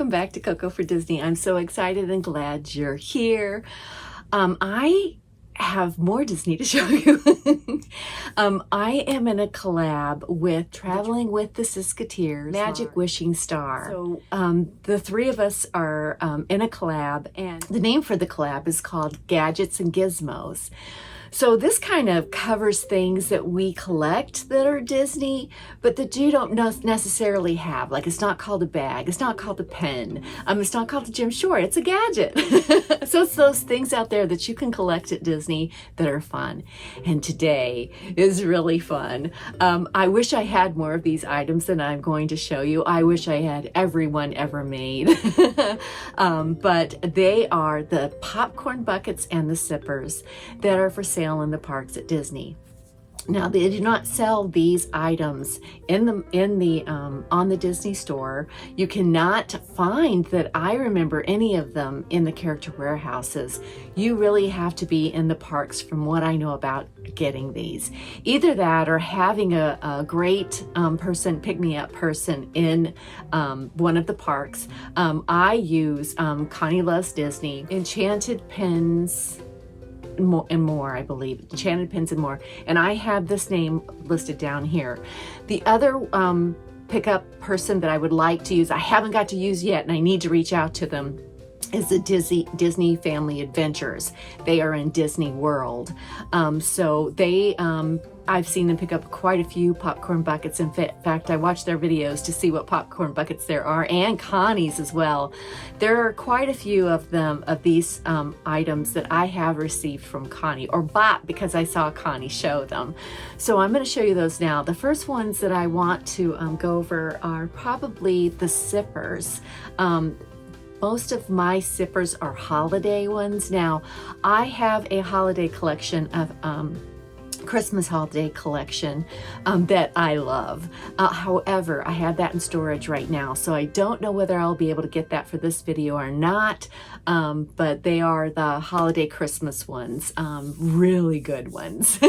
welcome back to Coco for Disney. I'm so excited and glad you're here. I have more Disney to show you. I am in a collab with Traveling with the Sisketears, Magic Wishing Starr. So the three of us are in a collab, and the name for the collab is called Gadgets and Gizmos. So this kind of covers things that we collect that are Disney, but that you don't necessarily have. Like, it's not called a bag, it's not called a pen, it's not called a gym short, it's a gadget. So it's those things out there that you can collect at Disney that are fun. And today is really fun. I wish I had more of these items than I'm going to show you. I wish I had every one ever made. But they are the popcorn buckets and the sippers that are for sale in the parks at Disney. Now, they do not sell these items on the Disney store. You cannot find that I remember any of them in the character warehouses. You really have to be in the parks, from what I know about getting these. Either that or having a great pick-me-up person in one of the parks. I use Connie Loves Disney, Enchanted Pins, and more, I believe, Enchanted Pins and More, and I have this name listed down here. The other pickup person that I would like to use, I haven't got to use yet, and I need to reach out to them, is the Disney Family Adventures. They are in Disney World. So they, I've seen them pick up quite a few popcorn buckets. In fact, I watched their videos to see what popcorn buckets there are, and Connie's as well. There are quite a few of them, of these items that I have received from Connie, or bought because I saw Connie show them. So I'm going to show you those now. The first ones that I want to go over are probably the sippers. Most of my sippers are holiday ones. Now, I have a holiday collection of Christmas holiday collection that I love. However, I have that in storage right now, so I don't know whether I'll be able to get that for this video or not, but they are the holiday Christmas ones, really good ones.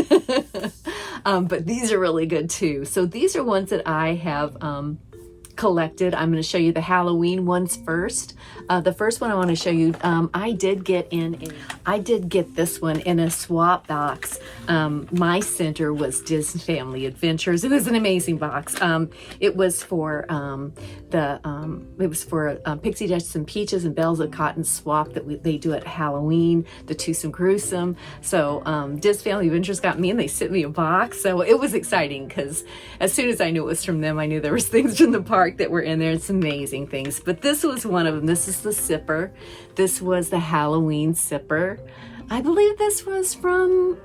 But these are really good too. So these are ones that I have collected. I'm going to show you the Halloween ones first. The first one I want to show you, I did get this one in a swap box. My center was Disney Family Adventures. It was an amazing box. It was for Pixie Dust and Peaches and Bells of Cotton swap that they do at Halloween, the Twosome Gruesome. So Disney Family Adventures got me, and they sent me a box. So it was exciting because as soon as I knew it was from them, I knew there was things from the park that were in there. It's amazing things, but this was one of them. This is the sipper. This was the Halloween sipper. I believe this was from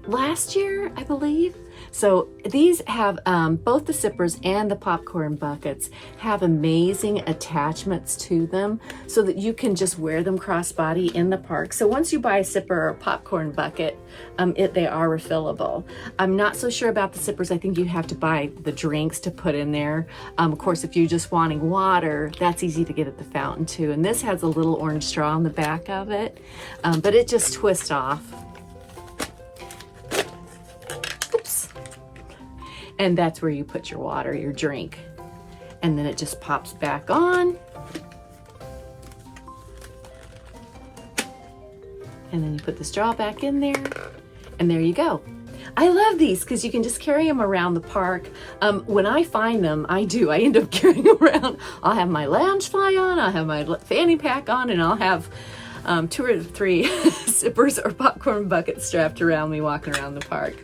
last year, I believe. So these have both the sippers and the popcorn buckets have amazing attachments to them so that you can just wear them crossbody in the park. So once you buy a sipper or a popcorn bucket, they are refillable. I'm not so sure about the sippers. I think you have to buy the drinks to put in there. Of course, if you're just wanting water, that's easy to get at the fountain too. And this has a little orange straw on the back of it, but it just twists off. And that's where you put your water, your drink. And then it just pops back on. And then you put the straw back in there. And there you go. I love these because you can just carry them around the park. When I find them, I end up carrying them around. I'll have my Loungefly on, I'll have my fanny pack on, and I'll have 2 or 3 sippers or popcorn buckets strapped around me walking around the park.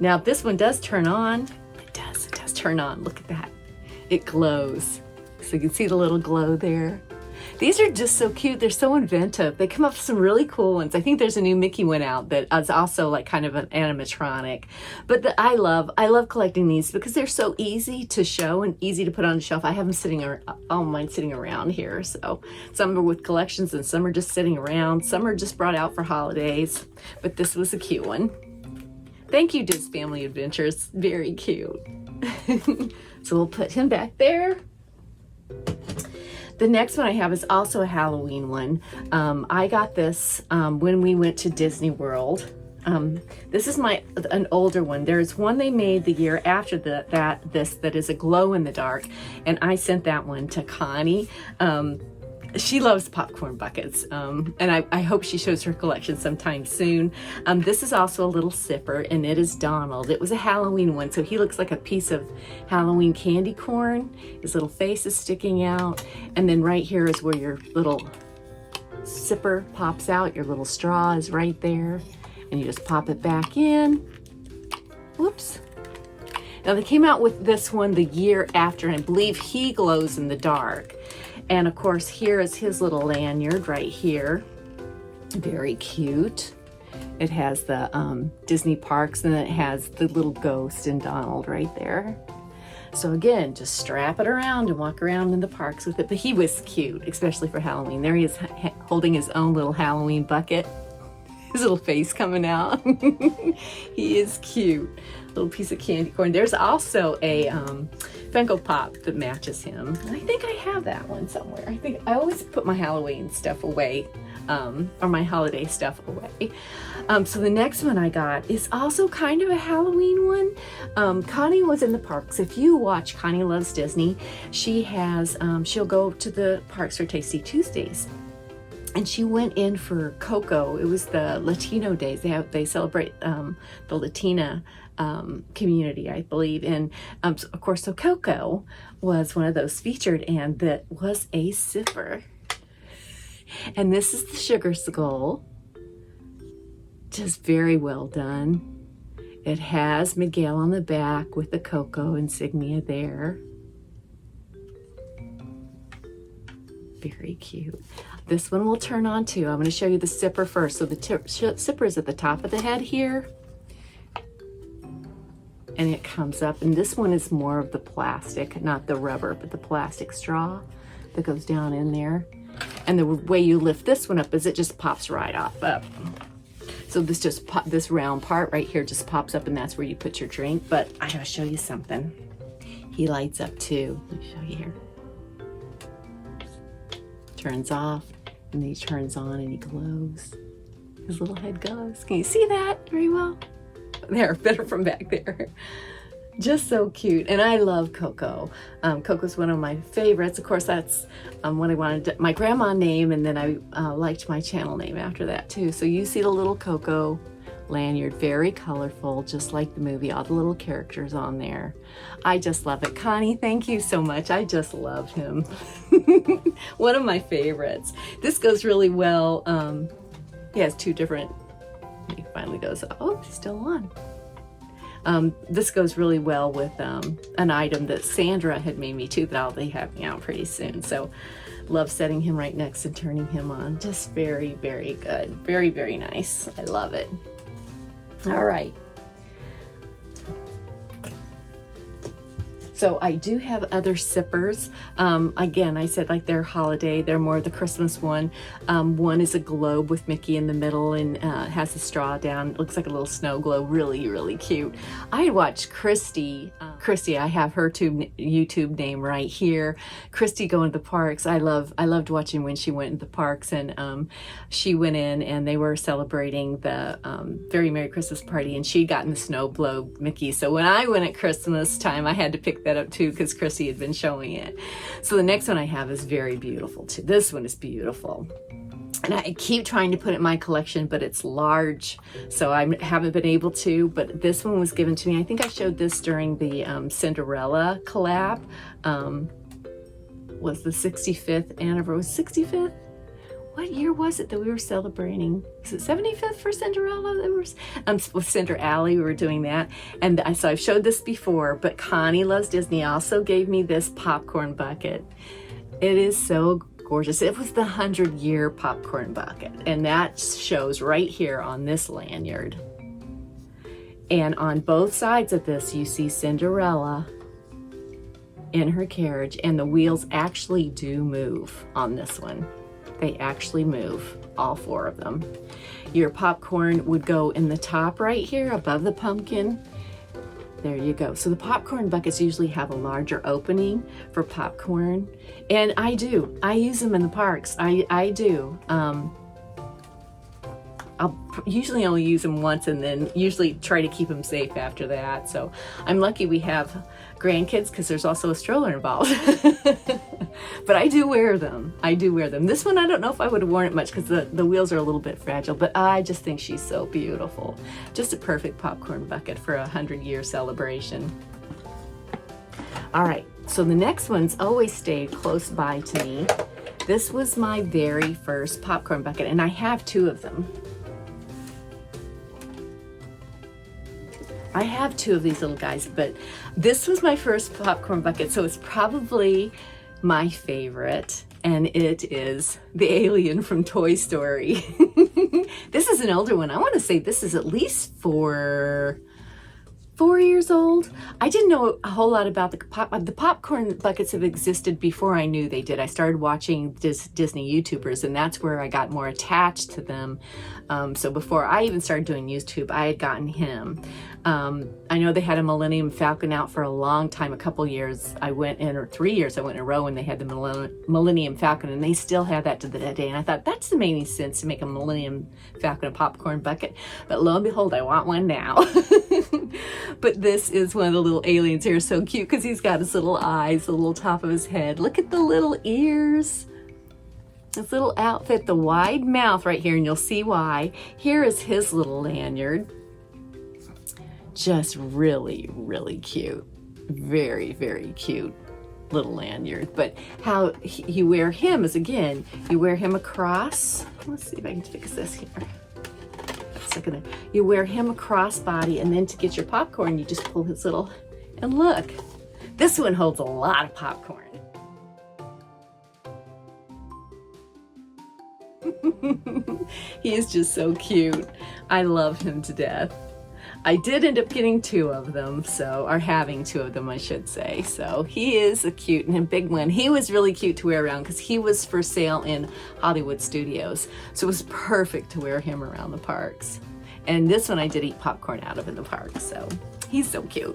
Now, if this one does turn on, it does turn on. Look at that. It glows. So you can see the little glow there. These are just so cute. They're so inventive. They come up with some really cool ones. I think there's a new Mickey one out that is also like kind of an animatronic. But I love collecting these because they're so easy to show and easy to put on the shelf. I have them sitting around here. So some are with collections and some are just sitting around. Some are just brought out for holidays. But this was a cute one. Thank you, Disney Family Adventures. Very cute. So we'll put him back there. The next one I have is also a Halloween one. I got this when we went to Disney World. This is an older one. There's one they made the year after this that is a glow in the dark, and I sent that one to Connie. She loves popcorn buckets, and I hope she shows her collection sometime soon. This is also a little sipper, and it is Donald. It was a Halloween one, so he looks like a piece of Halloween candy corn. His little face is sticking out, and then right here is where your little sipper pops out. Your little straw is right there, and you just pop it back in. Whoops. Now they came out with this one the year after, and I believe he glows in the dark. And of course, here is his little lanyard right here. Very cute. It has the Disney parks, and it has the little ghost and Donald right there. So again, just strap it around and walk around in the parks with it. But he was cute, especially for Halloween. There he is holding his own little Halloween bucket. His little face coming out. He is cute. Little piece of candy corn. There's also a Funko Pop that matches him. And I think I have that one somewhere. I think I always put my Halloween stuff away, or my holiday stuff away. So the next one I got is also kind of a Halloween one. Connie was in the parks. If you watch Connie Loves Disney, she has, she'll go to the parks for Tasty Tuesdays. And she went in for Coco. It was the Latino days. They celebrate the Latina community, I believe. And of course, so Coco was one of those featured, and that was a sipper. And this is the Sugar Skull. Just very well done. It has Miguel on the back with the Coco insignia there. Very cute. This one will turn on too. I'm going to show you the sipper first. So the sipper is at the top of the head here. And it comes up. And this one is more of the plastic, not the rubber, but the plastic straw that goes down in there. And the way you lift this one up is it just pops right off up. So this round part right here just pops up, and that's where you put your drink. But I gotta show you something. He lights up too. Let me show you here. Turns off, and then he turns on and he glows. His little head glows. Can you see that very well? There, better from back there. Just so cute. And I love Coco. Coco's one of my favorites. Of course, that's what I wanted my grandma name, and then I liked my channel name after that too. So you see the little Coco lanyard, very colorful, just like the movie, all the little characters on there. I just love it. Connie, thank you so much. I just love him. One of my favorites. This goes really well. He has two different, he finally goes, oh, he's still on. This goes really well with an item that Sandra had made me too, that I'll be having out pretty soon. So love setting him right next and turning him on. Just very, very good. Very, very nice. I love it. All right. So I do have other sippers. Again, I said like they're holiday, they're more the Christmas one. One is a globe with Mickey in the middle and has a straw down. It looks like a little snow globe, really, really cute. I watched Christy, I have her YouTube name right here. Christy going to the parks. I loved watching when she went to the parks, and she went in and they were celebrating the Very Merry Christmas Party, and she'd gotten the snow globe Mickey. So when I went at Christmas time, I had to pick that up too because Chrissy had been showing it. So the next one I have is very beautiful too. This one is beautiful. And I keep trying to put it in my collection, but it's large, so I haven't been able to. But this one was given to me. I think I showed this during the Cinderella collab. Was the 65th anniversary? 65th? What year was it that we were celebrating? Was it 75th for Cinderella? With Cinder Alley, we were doing that. And so I've showed this before, but Connie Loves Disney also gave me this popcorn bucket. It is so gorgeous. It was the 100-year popcorn bucket, and that shows right here on this lanyard. And on both sides of this, you see Cinderella in her carriage, and the wheels actually do move on this one. They actually move, all four of them. Your popcorn would go in the top right here above the pumpkin. There you go. So the popcorn buckets usually have a larger opening for popcorn. And I use them in the parks. I do. I'll usually only use them once and then usually try to keep them safe after that. So I'm lucky we have grandkids because there's also a stroller involved. But I do wear them. I do wear them. This one, I don't know if I would have worn it much because the wheels are a little bit fragile, but I just think she's so beautiful. Just a perfect popcorn bucket for a 100-year celebration. All right, so the next one's always stayed close by to me. This was my very first popcorn bucket, and I have 2 of them. I have 2 of these little guys, but this was my first popcorn bucket, so it's probably my favorite, and it is the alien from Toy Story. This is an older one. I want to say this is at least 4 years old. I didn't know a whole lot about the popcorn buckets have existed before I knew they did. I started watching Disney YouTubers, and that's where I got more attached to them. So before I even started doing YouTube, I had gotten him. I know they had a Millennium Falcon out for a long time, a couple years. I went in, or 3 years, I went in a row when they had the Millennium Falcon, and they still have that to that day. And I thought, that doesn't make any sense to make a Millennium Falcon a popcorn bucket. But lo and behold, I want one now. But this is one of the little aliens here. So cute because he's got his little eyes, the little top of his head. Look at the little ears. This little outfit, the wide mouth right here, and you'll see why. Here is his little lanyard. Just really, really cute. Very, very cute little lanyard. But how you wear him is, again, you wear him across. Let's see if I can fix this here. You wear him across body, and then to get your popcorn, you just pull his little, and look, this one holds a lot of popcorn. He is just so cute. I love him to death. I did end up getting 2 of them, or having 2 of them, I should say. So he is a cute and a big one. He was really cute to wear around because he was for sale in Hollywood Studios. So it was perfect to wear him around the parks. And this one I did eat popcorn out of in the park. So he's so cute.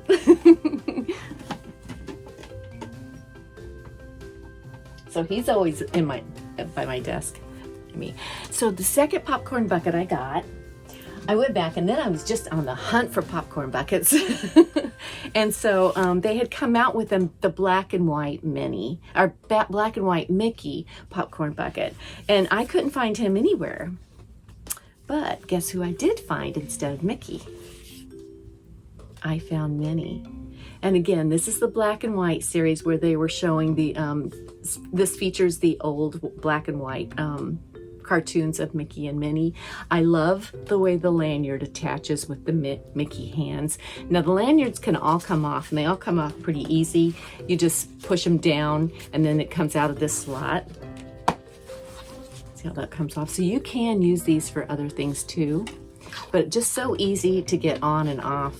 So he's always in by my desk. So the second popcorn bucket I got, I went back, and then I was just on the hunt for popcorn buckets. And so they had come out with the black and white Minnie, or black and white Mickey popcorn bucket. And I couldn't find him anywhere. But guess who I did find instead of Mickey? I found Minnie. And again, this is the black and white series where they were showing this features the old black and white cartoons of Mickey and Minnie. I love the way the lanyard attaches with the Mickey hands. Now the lanyards can all come off, and they all come off pretty easy. You just push them down, and then it comes out of this slot. See how that comes off? So you can use these for other things too, but just so easy to get on and off.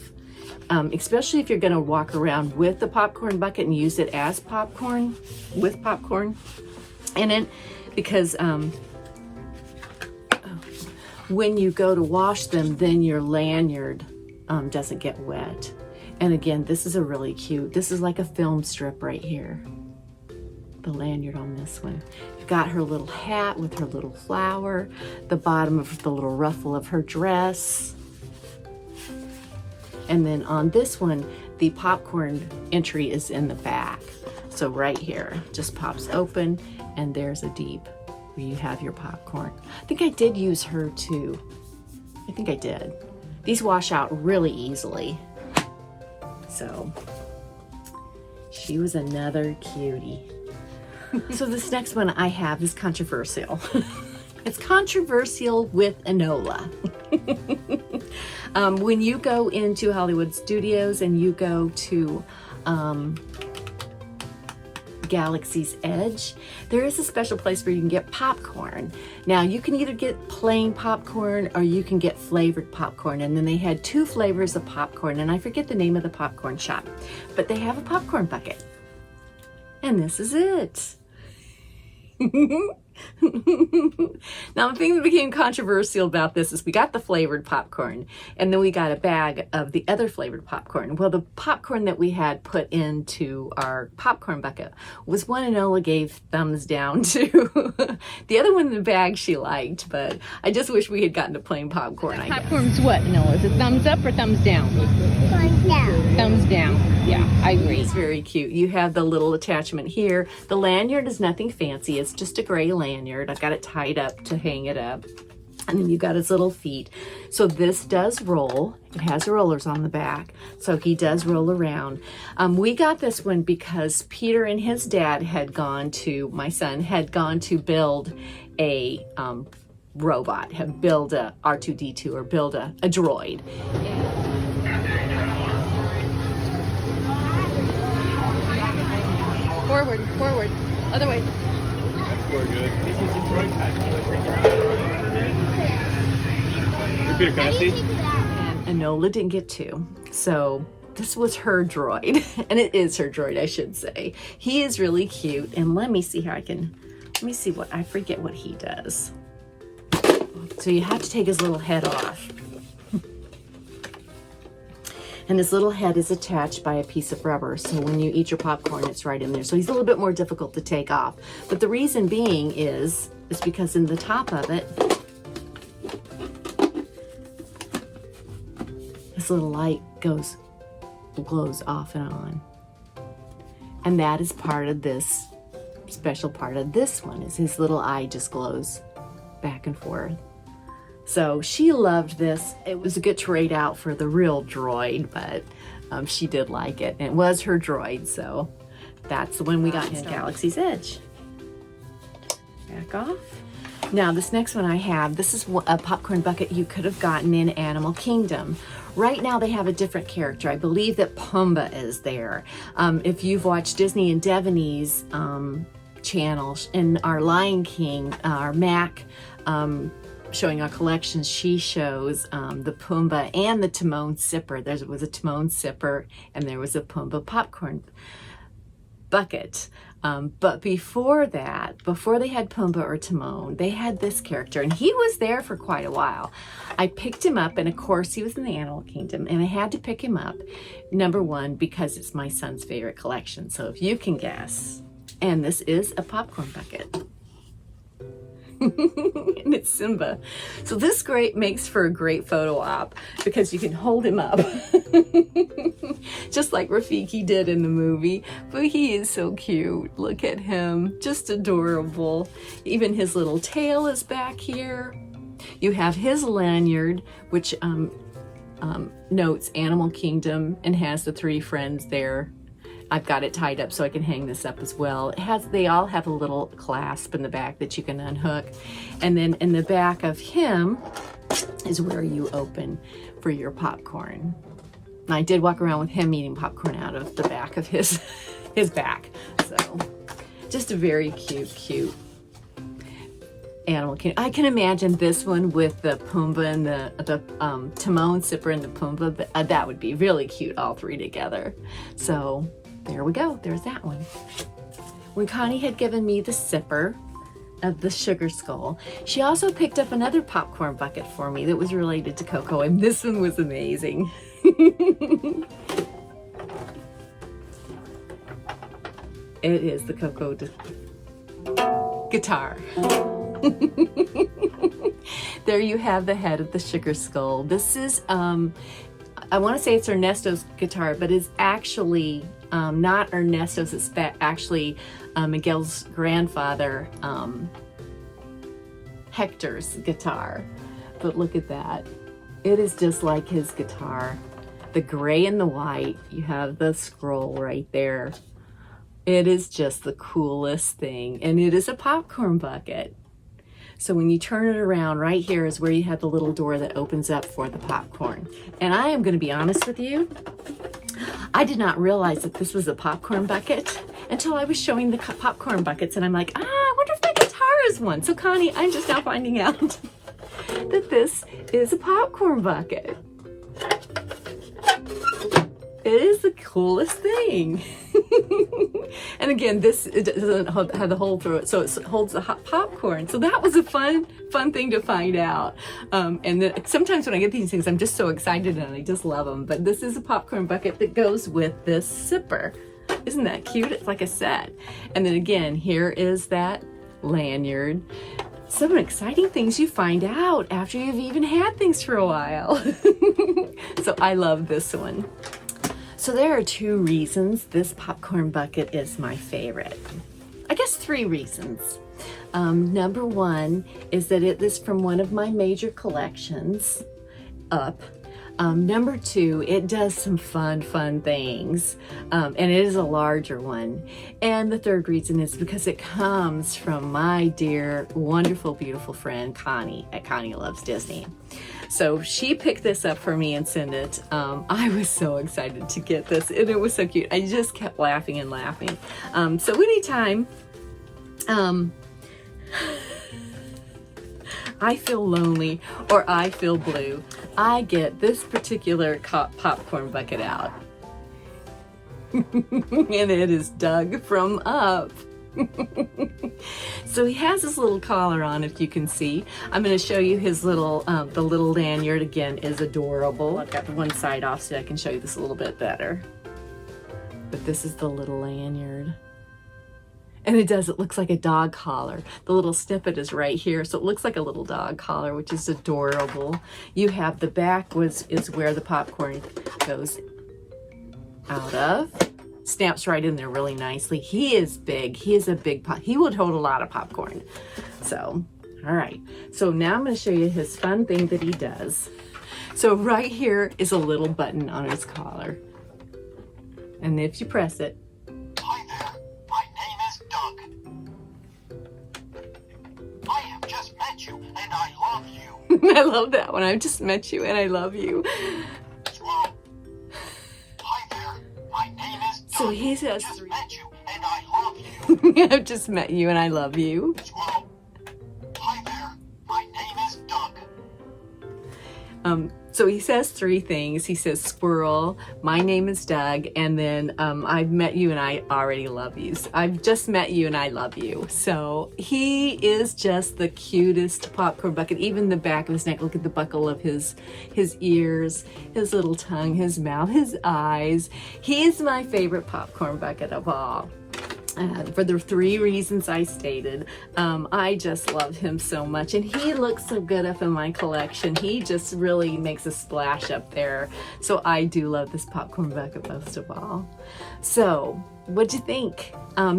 Especially if you're going to walk around with the popcorn bucket and use it as popcorn, with popcorn in it, because when you go to wash them, then your lanyard doesn't get wet. And again, this is a really cute, this is like a film strip right here, the lanyard on this one. You've got her little hat with her little flower, the bottom of the little ruffle of her dress. And then on this one, the popcorn entry is in the back. So right here, just pops open, and there's a deep where you have your popcorn. I think I did use her too. I think I did. These wash out really easily. So she was another cutie. So this next one I have is controversial. It's controversial with Enola. When you go into Hollywood Studios and you go to Galaxy's Edge, there is a special place where you can get popcorn. Now you can either get plain popcorn or you can get flavored popcorn, and then they had 2 flavors of popcorn, and I forget the name of the popcorn shop, but they have a popcorn bucket, and this is it. Now, the thing that became controversial about this is we got the flavored popcorn, and then we got a bag of the other flavored popcorn. Well, the popcorn that we had put into our popcorn bucket was one Enola gave thumbs down to. The other one in the bag she liked, but I just wish we had gotten to plain popcorn, I guess. Popcorn's what, Enola? Is it thumbs up or thumbs down? Thumbs down. Thumbs down. Yeah, I agree. It's very cute. You have the little attachment here. The lanyard is nothing fancy. It's just a gray lanyard. I've got it tied up to hang it up. And then you've got his little feet. So this does roll. It has rollers on the back. So he does roll around. We got this one because Peter and his dad had gone to, my son, had gone to build a robot, build a R2-D2 or build a droid. Forward, forward, other way. We're good. Peter, can I see? And Enola didn't get to, so this was her droid, and it is her droid, I should say. He is really cute, and let me see how let me see what, I forget what he does. So you have to take his little head off. And his little head is attached by a piece of rubber, so when you eat your popcorn, it's right in there. So he's a little bit more difficult to take off. But the reason being is because in the top of it, this little light glows off and on. And that is part of this, special part of this one, is his little eye just glows back and forth. So she loved this. It was a good trade out for the real droid, but she did like it. And it was her droid, so that's the one we got in Galaxy's Edge. Back off. Now this next one I have, this is a popcorn bucket you could have gotten in Animal Kingdom. Right now they have a different character. I believe that Pumbaa is there. If you've watched Disney and Devaney's channel in our Lion King, our Mac, showing our collections, she shows the Pumbaa and the Timon sipper. There was a Timon sipper and there was a Pumbaa popcorn bucket. But before that, before they had Pumbaa or Timon, they had this character, and he was there for quite a while. I picked him up, and of course he was in the Animal Kingdom, and I had to pick him up, number one, because it's my son's favorite collection. So if you can guess, and this is a popcorn bucket. And it's Simba. So this makes for a great photo op because you can hold him up just like Rafiki did in the movie. But he is so cute. Look at him, just adorable. Even his little tail is back here. You have his lanyard, which notes Animal Kingdom and has the 3 friends there. I've got it tied up so I can hang this up as well. They all have a little clasp in the back that you can unhook. And then in the back of him is where you open for your popcorn. And I did walk around with him eating popcorn out of the back of his back. So just a very cute Animal Kingdom. I can imagine this one with the Pumbaa and the Timon sipper and the Pumbaa, but that would be really cute, all 3 together. So there we go. There's that one. When Connie had given me the sipper of the sugar skull, she also picked up another popcorn bucket for me that was related to Coco, and this one was amazing. It is the Coco guitar. There you have the head of the sugar skull. This is, I want to say it's Ernesto's guitar, but it's actually not Ernesto's. It's actually Miguel's grandfather, Hector's guitar. But look at that. It is just like his guitar. The gray and the white. You have the scroll right there. It is just the coolest thing. And it is a popcorn bucket. So when you turn it around, right here is where you have the little door that opens up for the popcorn. And I am going to be honest with you, I did not realize that this was a popcorn bucket until I was showing the popcorn buckets, and I'm like, I wonder if that guitar is one. So Connie, I'm just now finding out that this is a popcorn bucket. It is the coolest thing. And again, this it doesn't have the hole through it, so it holds the hot popcorn. So that was a fun thing to find out. And then sometimes when I get these things, I'm just so excited and I just love them. But this is a popcorn bucket that goes with this zipper. Isn't that cute? It's like a set. And then again, here is that lanyard. Some exciting things you find out after you've even had things for a while. So I love this one. So there are 2 reasons this popcorn bucket is my favorite. I guess 3 reasons. Number 1 is that it is from one of my major collections, Up. Number 2, it does some fun things, and it is a larger one. And the 3rd reason is because it comes from my dear, wonderful, beautiful friend, Connie, at Connie Loves Disney. So she picked this up for me and sent it. I was so excited to get this, and it was so cute. I just kept laughing and laughing. So anytime I feel lonely or I feel blue, I get this particular popcorn bucket out. And it is Doug from Up. So he has this little collar on, if you can see. I'm going to show you his little, the little lanyard again is adorable. I've got one side off so I can show you this a little bit better. But this is the little lanyard. And it looks like a dog collar. The little snippet is right here, so it looks like a little dog collar, which is adorable. You have the back is where the popcorn goes out of. Snaps right in there really nicely. He is big. He is a big he would hold a lot of popcorn. So, all right. So now I'm going to show you his fun thing that he does. So right here is a little button on his collar. And if you press it, I love that one. I've just met you and I love you. Hi there. My name is Doug. So he says, Just met you and I love you. I've just met you and I love you. Squirrel. Hi there. My name is Doug. So he says 3 things. He says squirrel, my name is Doug, and then I've met you and I already love you. So I've just met you and I love you. So he is just the cutest popcorn bucket. Even the back of his neck, look at the buckle of his ears, his little tongue, his mouth, his eyes. He is my favorite popcorn bucket of all. For the 3 reasons I stated. I just love him so much, and he looks so good up in my collection. He just really makes a splash up there. So I do love this popcorn bucket most of all. So what'd you think?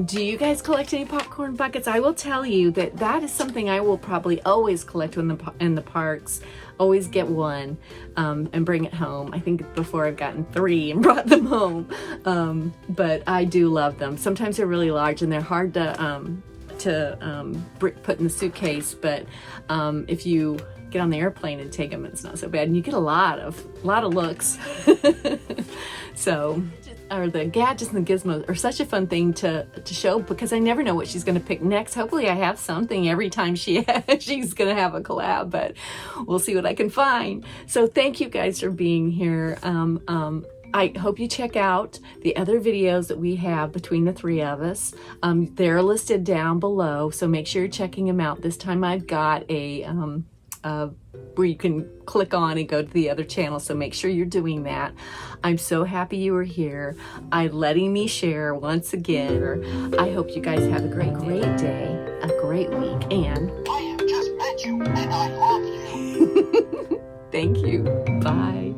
Do you guys collect any popcorn buckets? I will tell you that is something I will probably always collect in the parks. Always get one and bring it home. I think before I've gotten 3 and brought them home. But I do love them. Sometimes they're really large and they're hard to put in the suitcase. But if you get on the airplane and take them, it's not so bad. And you get a lot of looks. So, or the gadgets and the gizmos are such a fun thing to show, because I never know what she's going to pick next. Hopefully I have something every time she's going to have a collab, but we'll see what I can find. So thank you guys for being here. I hope you check out the other videos that we have between the 3 of us. They're listed down below, so make sure you're checking them out. This time I've got a where you can click on and go to the other channel, so make sure you're doing that. I'm so happy you were here. Letting me share once again. I hope you guys have a great day, a great week, and I have just met you and I love you. thank you. Bye.